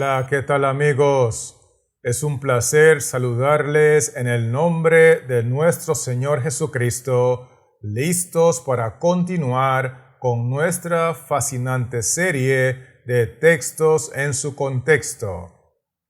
Hola, ¿qué tal amigos? Es un placer saludarles en el nombre de nuestro Señor Jesucristo, listos para continuar con nuestra fascinante serie de textos en su contexto.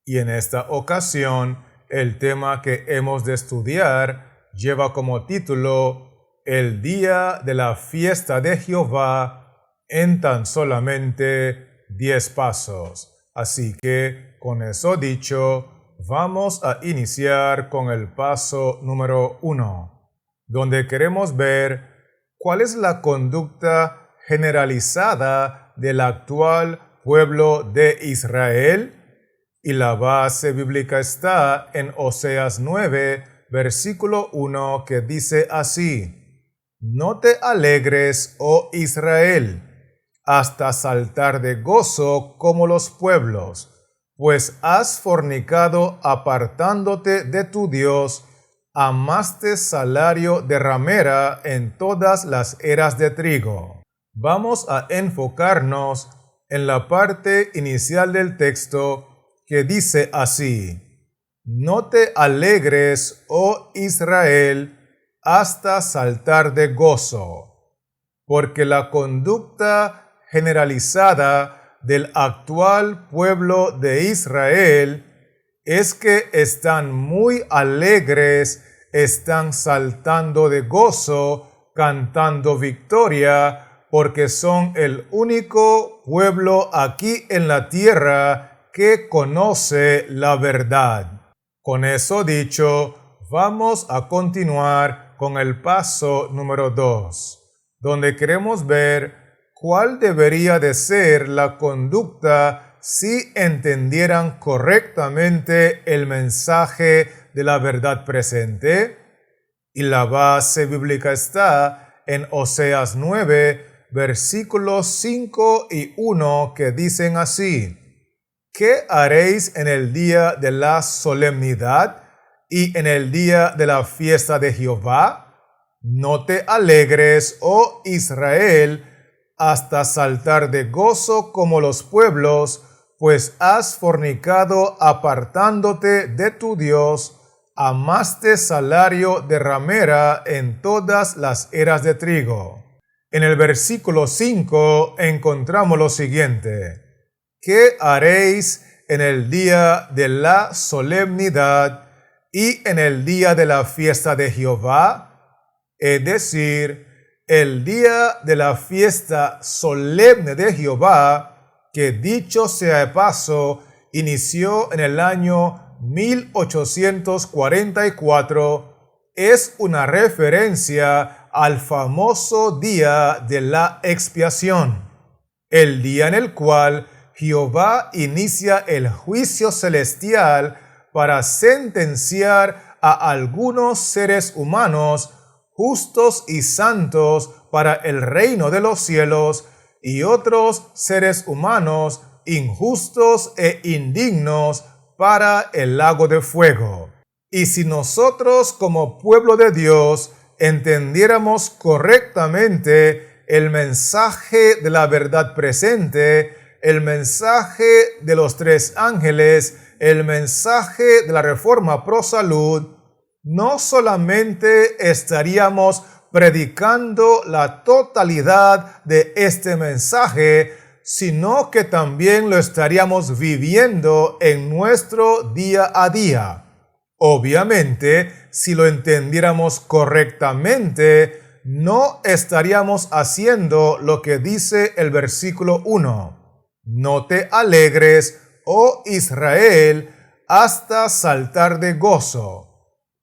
Y en esta ocasión, el tema que hemos de estudiar lleva como título El día de la fiesta de Jehová en tan solamente 10 pasos. Así que, con eso dicho, vamos a iniciar con el paso número 1, donde queremos ver cuál es la conducta generalizada del actual pueblo de Israel. Y la base bíblica está en Oseas 9, versículo 1, que dice así: No te alegres, oh Israel, hasta saltar de gozo como los pueblos, pues has fornicado apartándote de tu Dios, amaste salario de ramera en todas las eras de trigo. Vamos a enfocarnos en la parte inicial del texto que dice así: No te alegres, oh Israel, hasta saltar de gozo, porque la conducta generalizada del actual pueblo de Israel es que están muy alegres, están saltando de gozo, cantando victoria, porque son el único pueblo aquí en la tierra que conoce la verdad. Con eso dicho, vamos a continuar con el paso número 2, donde queremos ver ¿cuál debería de ser la conducta si entendieran correctamente el mensaje de la verdad presente? Y la base bíblica está en Oseas 9, versículos 5 y 1, que dicen así: ¿Qué haréis en el día de la solemnidad y en el día de la fiesta de Jehová? No te alegres, oh Israel, hasta saltar de gozo como los pueblos, pues has fornicado apartándote de tu Dios, amaste salario de ramera en todas las eras de trigo. En el versículo 5 encontramos lo siguiente: ¿Qué haréis en el día de la solemnidad y en el día de la fiesta de Jehová? Es decir, el día de la fiesta solemne de Jehová, que dicho sea de paso, inició en el año 1844, es una referencia al famoso día de la expiación, el día en el cual Jehová inicia el juicio celestial para sentenciar a algunos seres humanos justos y santos para el reino de los cielos, y otros seres humanos injustos e indignos para el lago de fuego. Y si nosotros como pueblo de Dios entendiéramos correctamente el mensaje de la verdad presente, el mensaje de los 3 ángeles, el mensaje de la Reforma Pro Salud, no solamente estaríamos predicando la totalidad de este mensaje, sino que también lo estaríamos viviendo en nuestro día a día. Obviamente, si lo entendiéramos correctamente, no estaríamos haciendo lo que dice el versículo 1. No te alegres, oh Israel, hasta saltar de gozo.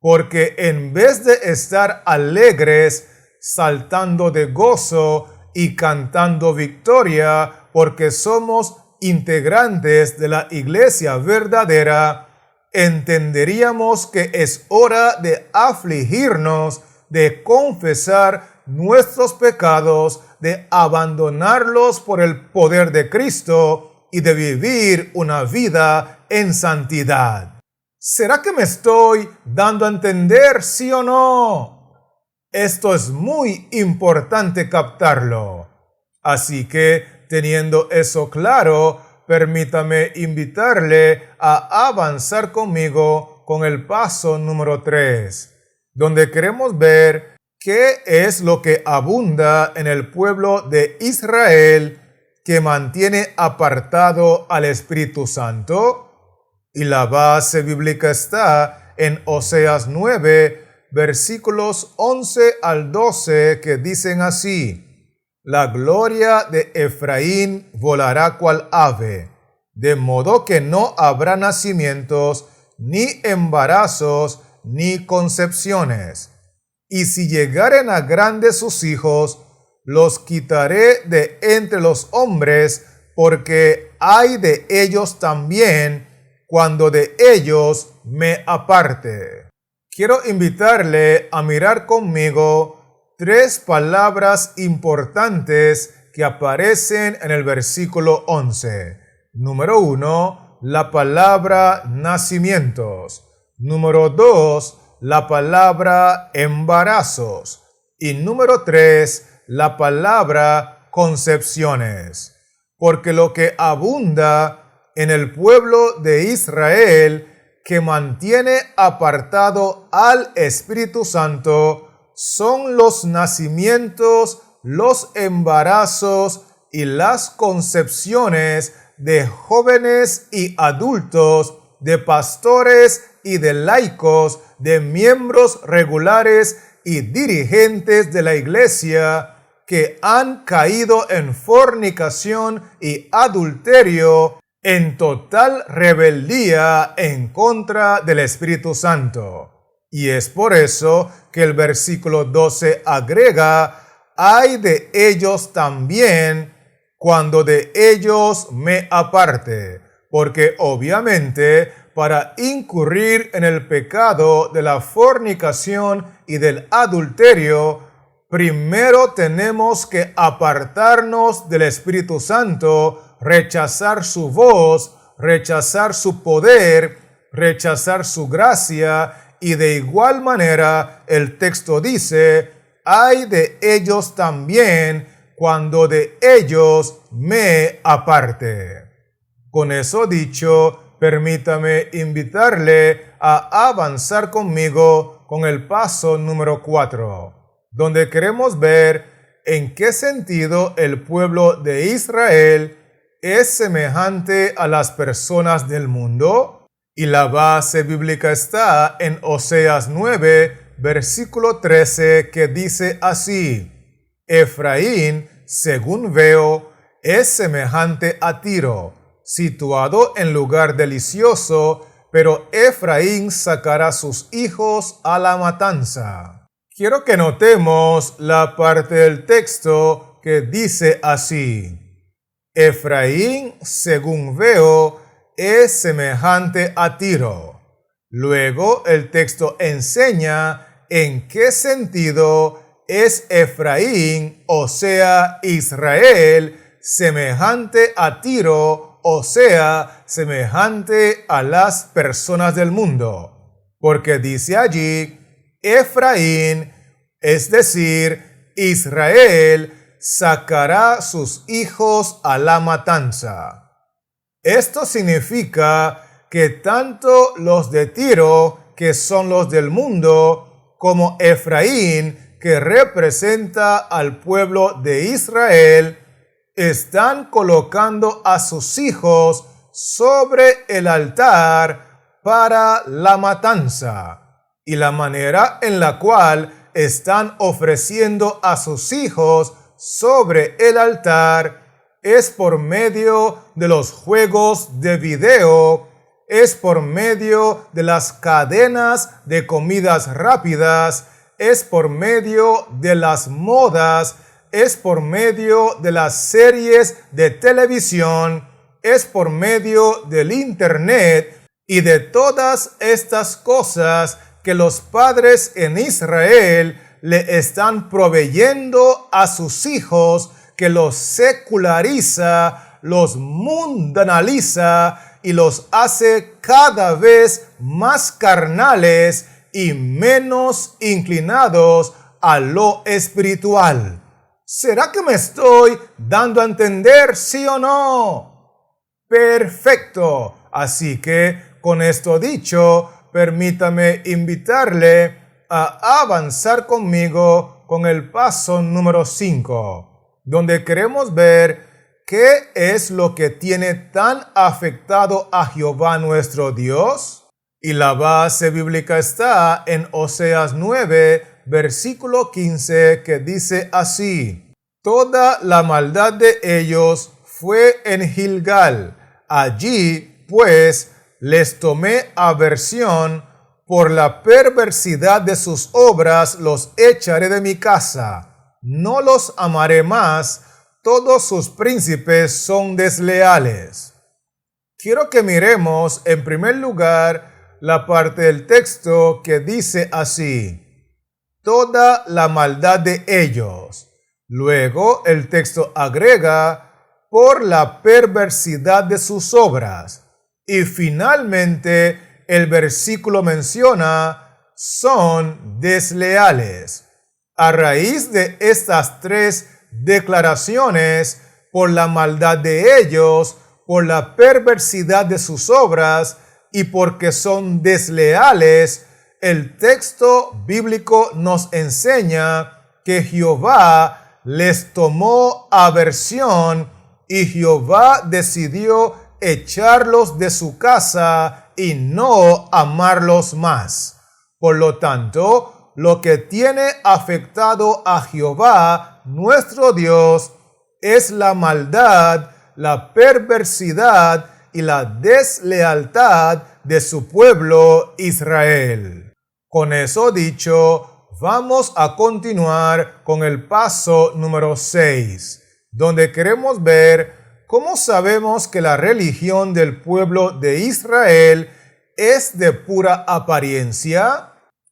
Porque en vez de estar alegres, saltando de gozo y cantando victoria, porque somos integrantes de la iglesia verdadera, entenderíamos que es hora de afligirnos, de confesar nuestros pecados, de abandonarlos por el poder de Cristo y de vivir una vida en santidad. ¿Será que me estoy dando a entender, sí o no? Esto es muy importante captarlo. Así que, teniendo eso claro, permítame invitarle a avanzar conmigo con el paso número 3, donde queremos ver qué es lo que abunda en el pueblo de Israel que mantiene apartado al Espíritu Santo. Y la base bíblica está en Oseas 9, versículos 11 al 12, que dicen así: la gloria de Efraín volará cual ave, de modo que no habrá nacimientos, ni embarazos, ni concepciones. Y si llegaren a grandes sus hijos, los quitaré de entre los hombres, porque hay de ellos también, cuando de ellos me aparte. Quiero invitarle a mirar conmigo 3 palabras importantes que aparecen en el versículo 11. Número 1, la palabra nacimientos. Número 2, la palabra embarazos. Y número 3, la palabra concepciones. Porque lo que abunda en el pueblo de Israel, que mantiene apartado al Espíritu Santo, son los nacimientos, los embarazos y las concepciones de jóvenes y adultos, de pastores y de laicos, de miembros regulares y dirigentes de la iglesia que han caído en fornicación y adulterio, en total rebeldía en contra del Espíritu Santo. Y es por eso que el versículo 12 agrega: ay de ellos también, cuando de ellos me aparte. Porque obviamente para incurrir en el pecado de la fornicación y del adulterio, primero tenemos que apartarnos del Espíritu Santo, rechazar su voz, rechazar su poder, rechazar su gracia. Y de igual manera el texto dice: ay de ellos también, cuando de ellos me aparte. Con eso dicho, permítame invitarle a avanzar conmigo con el paso número 4, donde queremos ver en qué sentido el pueblo de Israel es semejante a las personas del mundo. Y la base bíblica está en Oseas 9, versículo 13, que dice así: Efraín, según veo, es semejante a Tiro, situado en lugar delicioso, pero Efraín sacará sus hijos a la matanza. Quiero que notemos la parte del texto que dice así: Efraín, según veo, es semejante a Tiro. Luego el texto enseña en qué sentido es Efraín, o sea, Israel, semejante a Tiro, o sea, semejante a las personas del mundo. Porque dice allí: Efraín, es decir, Israel, sacará sus hijos a la matanza. Esto significa que tanto los de Tiro, que son los del mundo, como Efraín, que representa al pueblo de Israel, están colocando a sus hijos sobre el altar para la matanza. Y la manera en la cual están ofreciendo a sus hijos sobre el altar es por medio de los juegos de video, es por medio de las cadenas de comidas rápidas, es por medio de las modas, es por medio de las series de televisión, es por medio del internet y de todas estas cosas que los padres en Israel le están proveyendo a sus hijos, que los seculariza, los mundanaliza y los hace cada vez más carnales y menos inclinados a lo espiritual. ¿Será que me estoy dando a entender, sí o no? Perfecto. Así que, con esto dicho, permítame invitarle a avanzar conmigo con el paso número 5, donde queremos ver qué es lo que tiene tan afectado a Jehová nuestro Dios. Y la base bíblica está en Oseas 9, versículo 15, que dice así: Toda la maldad de ellos fue en Gilgal. Allí, pues, les tomé aversión, por la perversidad de sus obras los echaré de mi casa. No los amaré más, todos sus príncipes son desleales. Quiero que miremos en primer lugar la parte del texto que dice así: toda la maldad de ellos. Luego el texto agrega: por la perversidad de sus obras. Y finalmente el versículo menciona: son desleales. A raíz de estas tres declaraciones, por la maldad de ellos, por la perversidad de sus obras y porque son desleales, el texto bíblico nos enseña que Jehová les tomó aversión y Jehová decidió echarlos de su casa y no amarlos más. Por lo tanto, lo que tiene afectado a Jehová, nuestro Dios, es la maldad, la perversidad y la deslealtad de su pueblo Israel. Con eso dicho, vamos a continuar con el paso número 6, donde queremos ver ¿cómo sabemos que la religión del pueblo de Israel es de pura apariencia?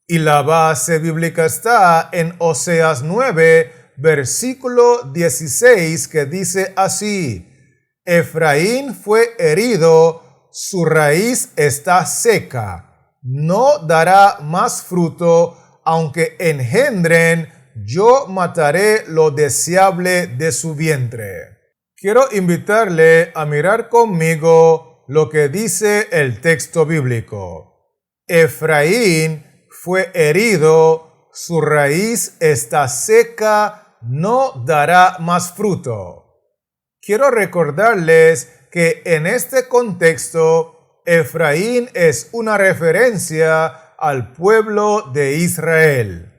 Y la base bíblica está en Oseas 9, versículo 16, que dice así: Efraín fue herido, su raíz está seca, no dará más fruto, aunque engendren, yo mataré lo deseable de su vientre. Quiero invitarle a mirar conmigo lo que dice el texto bíblico. Efraín fue herido, su raíz está seca, no dará más fruto. Quiero recordarles que en este contexto, Efraín es una referencia al pueblo de Israel.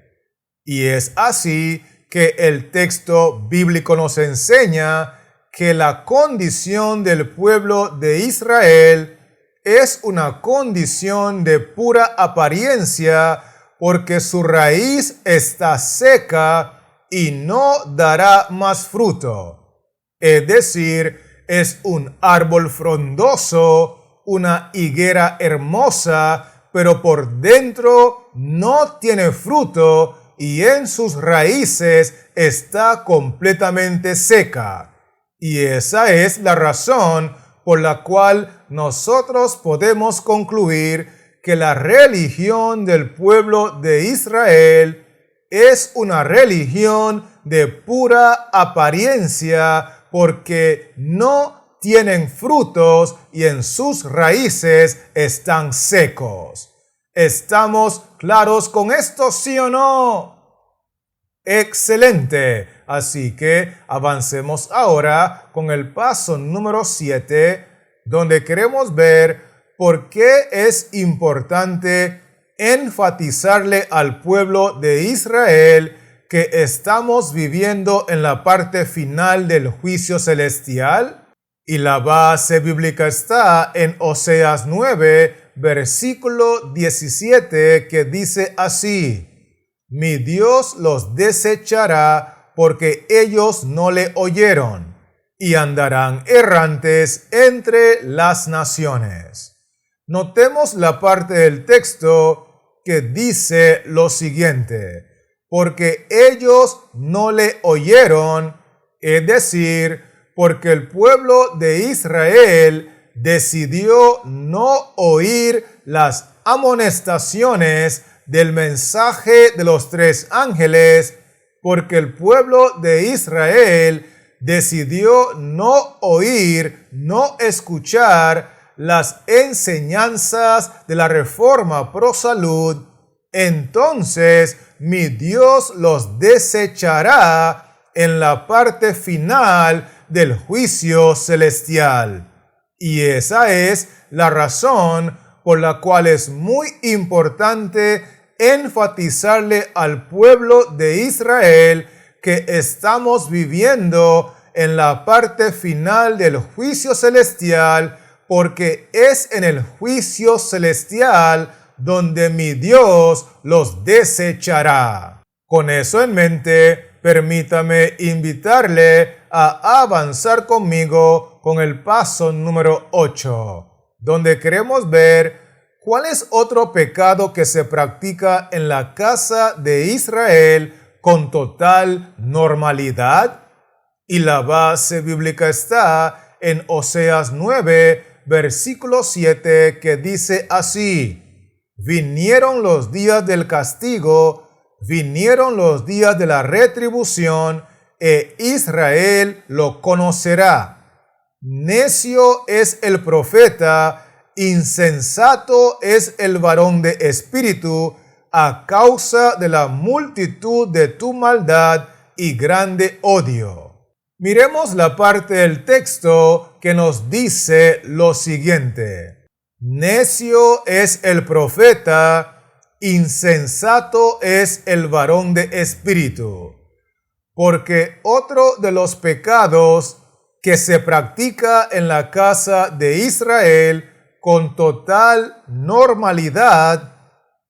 Y es así que el texto bíblico nos enseña que la condición del pueblo de Israel es una condición de pura apariencia, porque su raíz está seca y no dará más fruto. Es decir, es un árbol frondoso, una higuera hermosa, pero por dentro no tiene fruto y en sus raíces está completamente seca. Y esa es la razón por la cual nosotros podemos concluir que la religión del pueblo de Israel es una religión de pura apariencia, porque no tienen frutos y en sus raíces están secos. ¿Estamos claros con esto, sí o no? Excelente. Así que avancemos ahora con el paso número 7, donde queremos ver por qué es importante enfatizarle al pueblo de Israel que estamos viviendo en la parte final del juicio celestial. Y la base bíblica está en Oseas 9, versículo 17, que dice así: Mi Dios los desechará porque ellos no le oyeron, y andarán errantes entre las naciones. Notemos la parte del texto que dice lo siguiente: porque ellos no le oyeron, es decir, porque el pueblo de Israel decidió no oír las amonestaciones del mensaje de los tres ángeles, porque el pueblo de Israel decidió no oír, no escuchar las enseñanzas de la reforma pro salud, entonces mi Dios los desechará en la parte final del juicio celestial. Y esa es la razón por la cual es muy importante enfatizarle al pueblo de Israel que estamos viviendo en la parte final del juicio celestial, porque es en el juicio celestial donde mi Dios los desechará. Con eso en mente, permítame invitarle a avanzar conmigo con el paso número 8, donde queremos ver cuál es otro pecado que se practica en la casa de Israel con total normalidad. Y la base bíblica está en Oseas 9, versículo 7, que dice así: vinieron los días del castigo, vinieron los días de la retribución, e Israel lo conocerá. Necio es el profeta, insensato es el varón de espíritu, a causa de la multitud de tu maldad y grande odio. Miremos la parte del texto que nos dice lo siguiente: necio es el profeta, insensato es el varón de espíritu. Porque otro de los pecados que se practica en la casa de Israel con total normalidad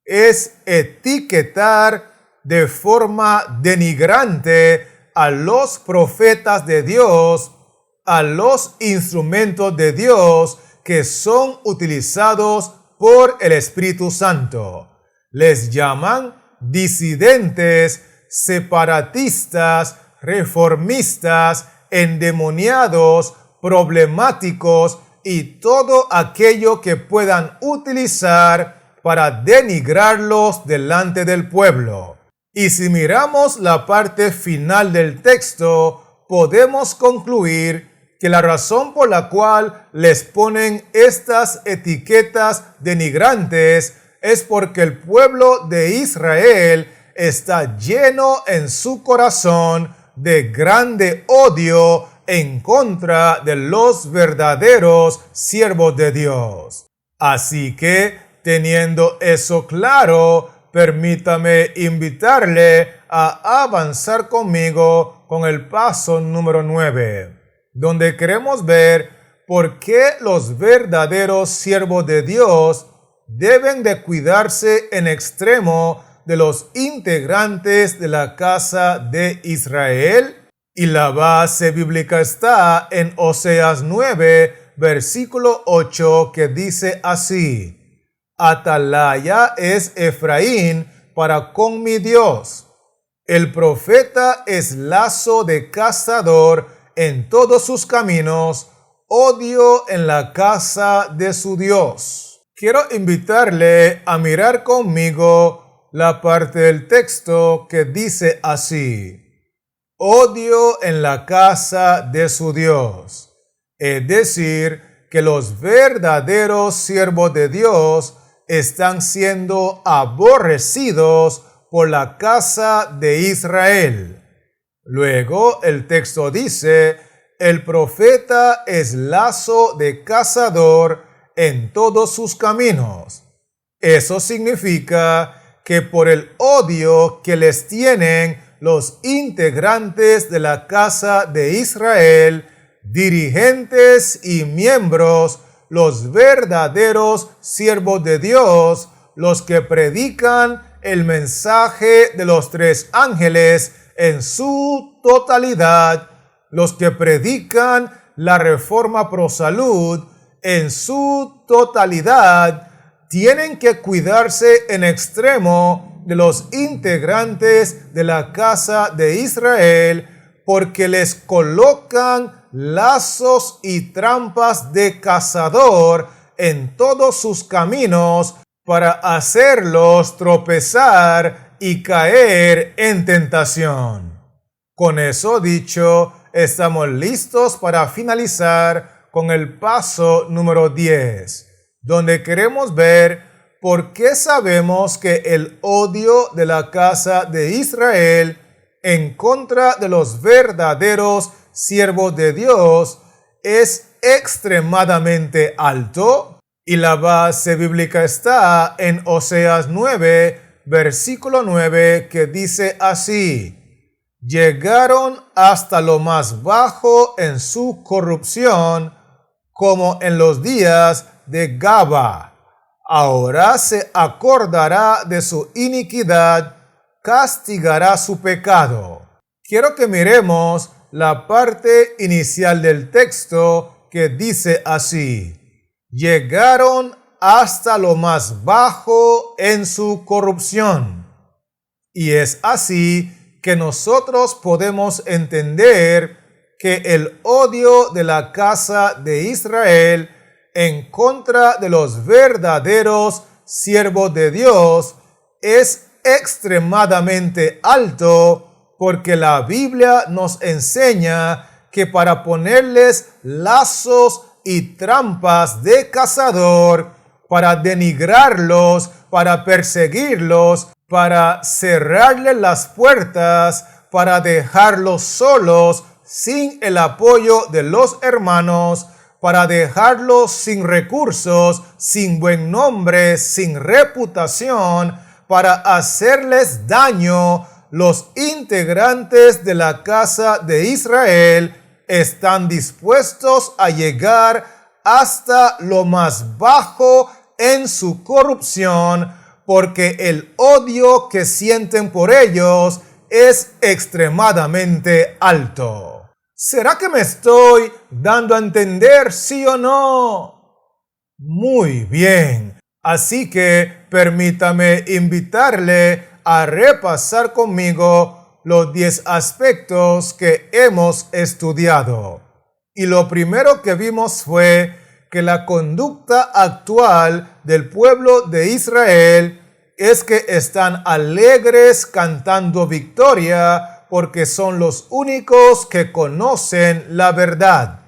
es etiquetar de forma denigrante a los profetas de Dios, a los instrumentos de Dios que son utilizados por el Espíritu Santo. Les llaman disidentes, separatistas, reformistas, endemoniados, problemáticos y todo aquello que puedan utilizar para denigrarlos delante del pueblo. Y si miramos la parte final del texto, podemos concluir que la razón por la cual les ponen estas etiquetas denigrantes es porque el pueblo de Israel está lleno en su corazón de grande odio en contra de los verdaderos siervos de Dios. Así que, teniendo eso claro, permítame invitarle a avanzar conmigo con el paso número 9, donde queremos ver por qué los verdaderos siervos de Dios deben de cuidarse en extremo de los integrantes de la casa de Israel. Y la base bíblica está en Oseas 9, versículo 8, que dice así: atalaya es Efraín para con mi Dios. El profeta es lazo de cazador en todos sus caminos, odio en la casa de su Dios. Quiero invitarle a mirar conmigo la parte del texto que dice así: odio en la casa de su Dios. Es decir, que los verdaderos siervos de Dios están siendo aborrecidos por la casa de Israel. Luego el texto dice: el profeta es lazo de cazador en todos sus caminos. Eso significa que por el odio que les tienen los integrantes de la casa de Israel, dirigentes y miembros, los verdaderos siervos de Dios, los que predican el mensaje de los tres ángeles en su totalidad, los que predican la reforma pro salud en su totalidad, tienen que cuidarse en extremo de los integrantes de la casa de Israel, porque les colocan lazos y trampas de cazador en todos sus caminos para hacerlos tropezar y caer en tentación. Con eso dicho, estamos listos para finalizar con el paso número 10, donde queremos ver por qué sabemos que el odio de la casa de Israel en contra de los verdaderos siervos de Dios es extremadamente alto. Y la base bíblica está en Oseas 9, versículo 9, que dice así: llegaron hasta lo más bajo en su corrupción, como en los días de Gaba. Ahora se acordará de su iniquidad, castigará su pecado. Quiero que miremos la parte inicial del texto que dice así: llegaron hasta lo más bajo en su corrupción. Y es así que nosotros podemos entender que el odio de la casa de Israel en contra de los verdaderos siervos de Dios es extremadamente alto, porque la Biblia nos enseña que para ponerles lazos y trampas de cazador, para denigrarlos, para perseguirlos, para cerrarles las puertas, para dejarlos solos sin el apoyo de los hermanos, para dejarlos sin recursos, sin buen nombre, sin reputación, para hacerles daño, los integrantes de la casa de Israel están dispuestos a llegar hasta lo más bajo en su corrupción, porque el odio que sienten por ellos es extremadamente alto. ¿Será que me estoy dando a entender, sí o no? Muy bien. Así que permítame invitarle a repasar conmigo los 10 aspectos que hemos estudiado. Y lo primero que vimos fue que la conducta actual del pueblo de Israel es que están alegres cantando victoria porque son los únicos que conocen la verdad.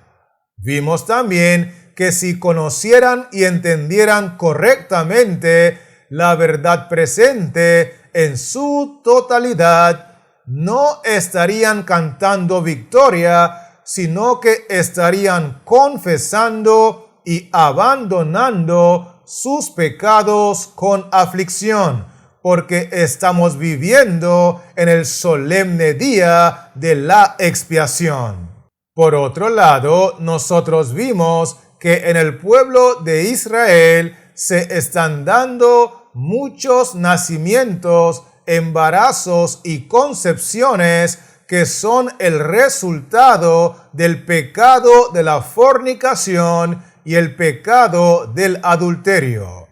Vimos también que si conocieran y entendieran correctamente la verdad presente en su totalidad, no estarían cantando victoria, sino que estarían confesando y abandonando sus pecados con aflicción, porque estamos viviendo en el solemne día de la expiación. Por otro lado, nosotros vimos que en el pueblo de Israel se están dando muchos nacimientos, embarazos y concepciones que son el resultado del pecado de la fornicación y el pecado del adulterio.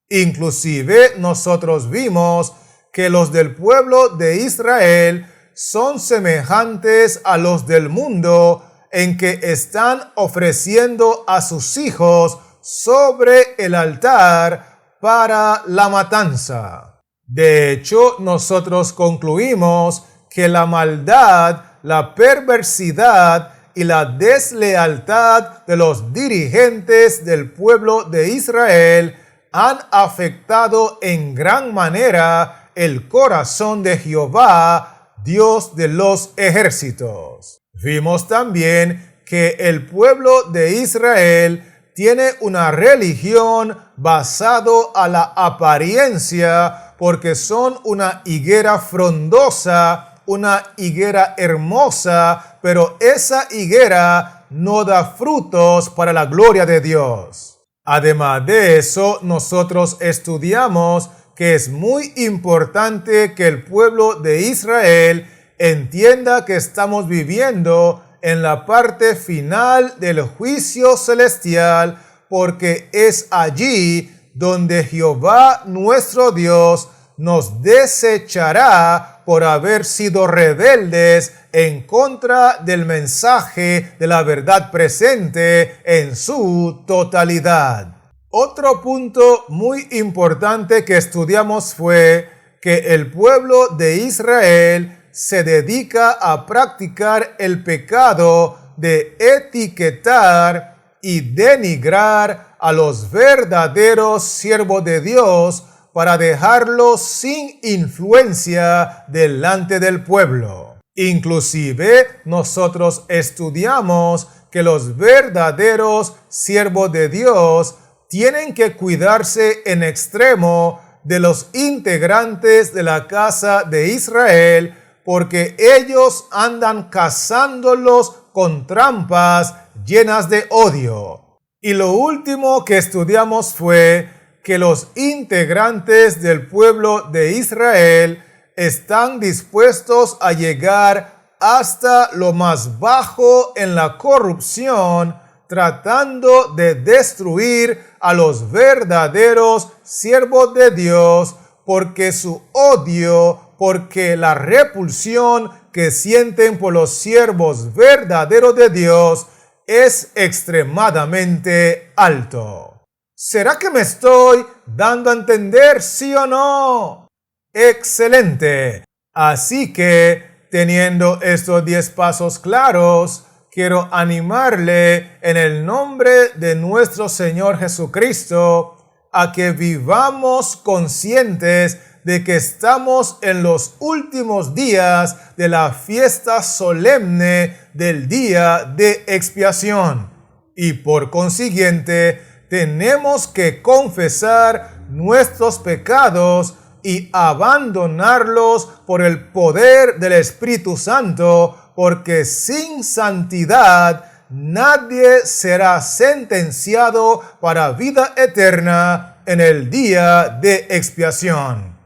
Inclusive nosotros vimos que los del pueblo de Israel son semejantes a los del mundo en que están ofreciendo a sus hijos sobre el altar para la matanza. De hecho, nosotros concluimos que la maldad, la perversidad y la deslealtad de los dirigentes del pueblo de Israel han afectado en gran manera el corazón de Jehová, Dios de los ejércitos. Vimos también que el pueblo de Israel tiene una religión basado a la apariencia, porque son una higuera frondosa, una higuera hermosa, pero esa higuera no da frutos para la gloria de Dios. Además de eso, nosotros estudiamos que es muy importante que el pueblo de Israel entienda que estamos viviendo en la parte final del juicio celestial, porque es allí donde Jehová nuestro Dios nos desechará por haber sido rebeldes en contra del mensaje de la verdad presente en su totalidad. Otro punto muy importante que estudiamos fue que el pueblo de Israel se dedica a practicar el pecado de etiquetar y denigrar a los verdaderos siervos de Dios para dejarlos sin influencia delante del pueblo. Inclusive nosotros estudiamos que los verdaderos siervos de Dios tienen que cuidarse en extremo de los integrantes de la casa de Israel, porque ellos andan cazándolos con trampas llenas de odio. Y lo último que estudiamos fue que los integrantes del pueblo de Israel están dispuestos a llegar hasta lo más bajo en la corrupción, tratando de destruir a los verdaderos siervos de Dios, porque su odio, porque la repulsión que sienten por los siervos verdaderos de Dios es extremadamente alto. ¿Será que me estoy dando a entender, sí o no? ¡Excelente! Así que, teniendo estos 10 pasos claros, quiero animarle en el nombre de nuestro Señor Jesucristo a que vivamos conscientes de que estamos en los últimos días de la fiesta solemne del día de expiación. Y por consiguiente, tenemos que confesar nuestros pecados y abandonarlos por el poder del Espíritu Santo, porque sin santidad nadie será sentenciado para vida eterna en el día de expiación.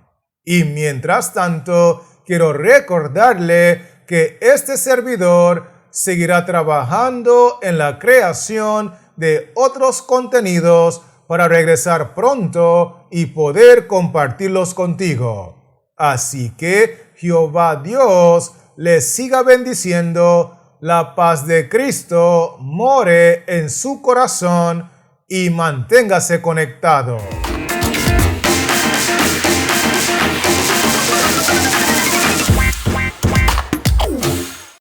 Y mientras tanto, quiero recordarle que este servidor seguirá trabajando en la creación de otros contenidos para regresar pronto y poder compartirlos contigo. Así que Jehová Dios les siga bendiciendo, la paz de Cristo more en su corazón y manténgase conectado.